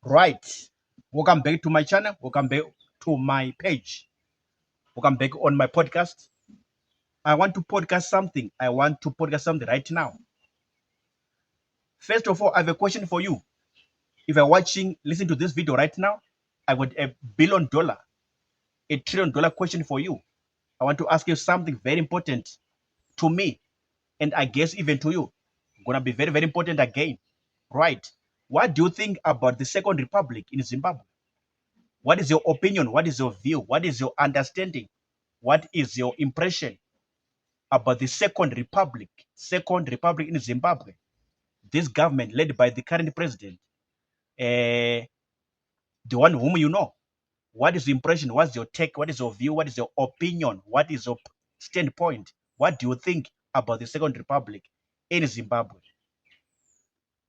Right. Welcome back to my channel. Welcome back to my page. Welcome back on my podcast. I want to podcast something. I want to podcast something right now. First of all, I have a question for you. If you're watching, listen to this video right now, I got $1 billion, $1 trillion question for you. I want to ask you something very important to me, and I guess even to you. Gonna be very, very important again. Right. What do you think about the Second Republic in Zimbabwe? What is your opinion? What is your view? What is your understanding? What is your impression about the Second Republic? Second Republic in Zimbabwe. This government led by the current president, the one whom you know. What is your impression? What's your take? What is your view? What is your opinion? What is your standpoint? What do you think about the Second Republic in Zimbabwe?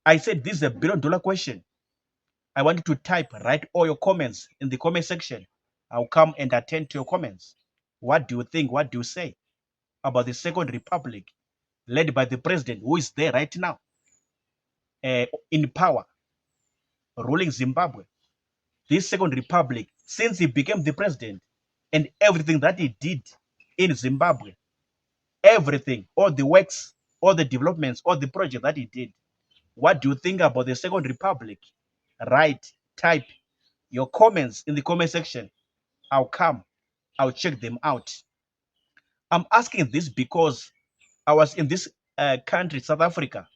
I said this is $1 billion question. I want you to write all your comments in the comment section. I'll come and attend to your comments. What do you think? What do you say about the Second Republic led by the president who is there right now in power, ruling Zimbabwe? This Second Republic, since he became the president and everything that he did in Zimbabwe, everything, all the works, all the developments, all the projects that he did, what do you think about the Second Republic? Write, type your comments in the comment section. I'll come, I'll check them out. I'm asking this because I was in this country, South Africa,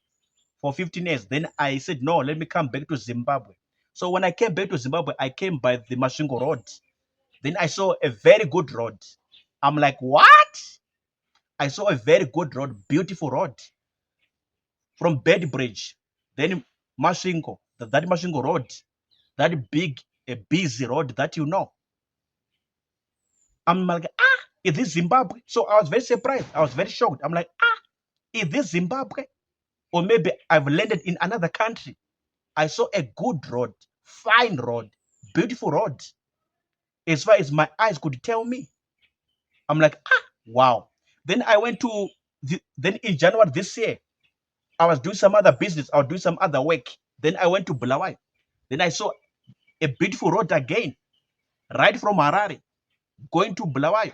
for 15 years. Then I said, no, let me come back to Zimbabwe. So when I came back to Zimbabwe, I came by the Masvingo Road. Then I saw a very good road. I'm like, what? I saw a very good road, beautiful road from Bedbridge. Then Masvingo, that Masvingo Road, that big, a busy road that you know. I'm like, is this Zimbabwe? So I was very surprised. I was very shocked. I'm like, is this Zimbabwe? Or maybe I've landed in another country. I saw a good road, fine road, beautiful road, as far as my eyes could tell me. I'm like, wow. Then I went to, then in January this year, I was doing some other business. I was doing some other work. Then I went to Bulawayo. Then I saw a beautiful road again, right from Harare, going to Bulawayo.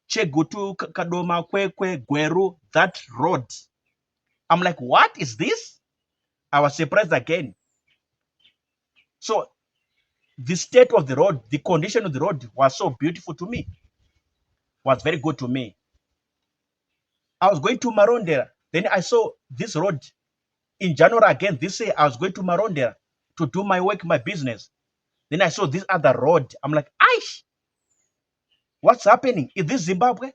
Chegutu, Kadoma, Kwekwe, Gweru, that road. I'm like, what is this? I was surprised again. So the state of the road, the condition of the road was so beautiful to me, was very good to me. I was going to Marondera. Then I saw this road in January again. This year, I was going to Marondera to do my work, my business. Then I saw this other road. I'm like, Aish, what's happening? Is this Zimbabwe?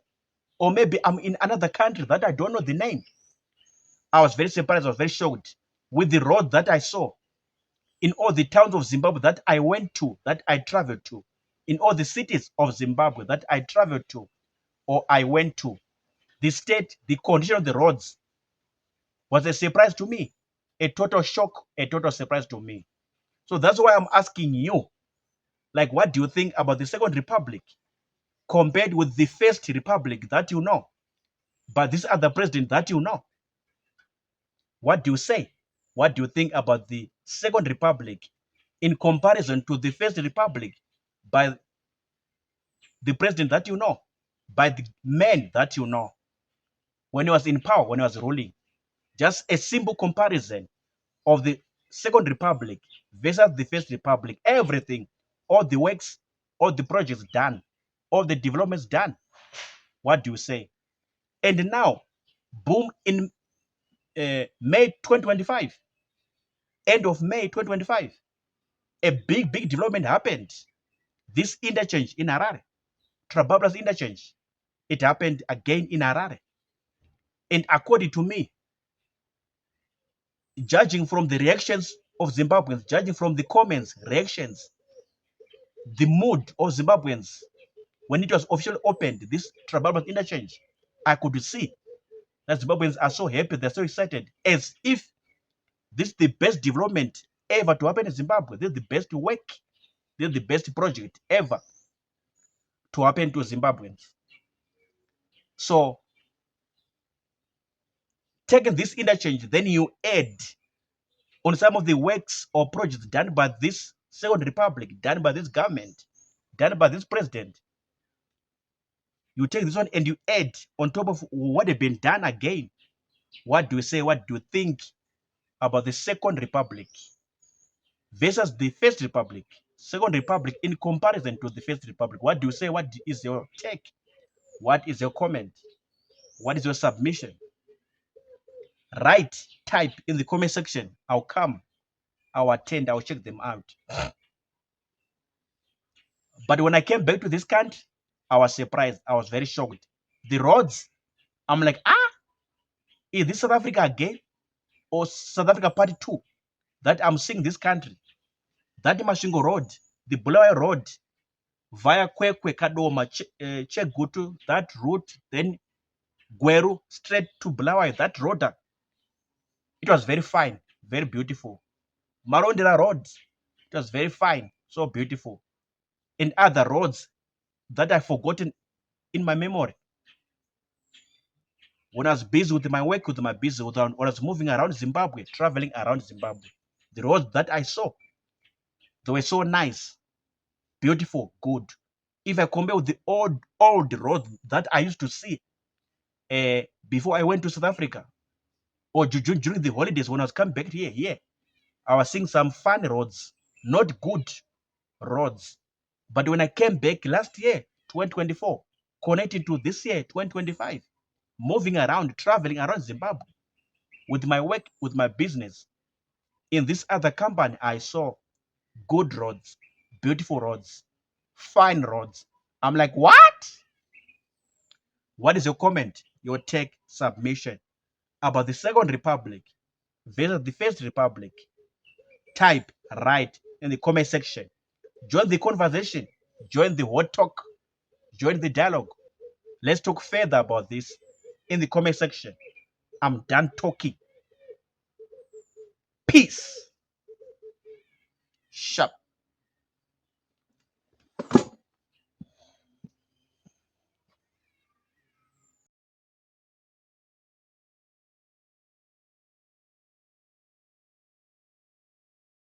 Or maybe I'm in another country that I don't know the name. I was very surprised. I was very shocked with the road that I saw in all the towns of Zimbabwe that I went to, that I traveled to, in all the cities of Zimbabwe that I traveled to or I went to. The state, the condition of the roads was a surprise to me, a total shock, a total surprise to me. So that's why I'm asking you, like, what do you think about the Second Republic compared with the First Republic that you know, but this other president that you know? What do you say? What do you think about the Second Republic in comparison to the First Republic by the president that you know, by the men that you know, when he was in power, when he was ruling? Just a simple comparison of the Second Republic versus the First Republic. Everything, all the works, all the projects done, all the developments done. What do you say? And now, boom, in May 2025, end of May 2025, a big, big development happened. This interchange in Harare, Trababras interchange, it happened again in Harare. And according to me, judging from the reactions of Zimbabweans, judging from the comments, reactions, the mood of Zimbabweans, when it was officially opened, this Trababras interchange, I could see that Zimbabweans are so happy, they're so excited, as if this is the best development ever to happen in Zimbabwe. This is the best work, this is the best project ever to happen to Zimbabweans. So, taking this interchange, then you add on some of the works or projects done by this Second Republic, done by this government, done by this president. You take this one and you add on top of what had been done again. What do you say? What do you think about the Second Republic versus the First Republic? Second Republic in comparison to the First Republic. What do you say? What is your take? What is your comment? What is your submission? Write, type in the comment section. I'll come, I'll attend, I'll check them out. But when I came back to this country, I was surprised. I was very shocked. The roads, I'm like, is this South Africa again? Or South Africa Part 2 that I'm seeing this country? That Masvingo Road, the Bulawayo Road, via Kwekwe, Kadoma, Chegutu, that route, then Gweru, straight to Bulawayo, that road, it was very fine, very beautiful. Marondera Road, it was very fine, so beautiful. And other roads that I've forgotten in my memory. When I was busy with my work, when I was moving around Zimbabwe, traveling around Zimbabwe, the roads that I saw, they were so nice, beautiful, good. If I compare with the old roads that I used to see before I went to South Africa, or during the holidays when I was coming back here, I was seeing some fun roads, not good roads. But when I came back last year, 2024, connected to this year, 2025, moving around, traveling around Zimbabwe with my work, with my business, in this other company, I saw good roads, beautiful roads, fine roads. I'm like, what? What is your comment, your take, submission about the Second Republic versus the First Republic? Type, write in the comment section. Join the conversation, join the hot talk, join the dialogue. Let's talk further about this in the comment section. I'm done talking. Peace. Sharp.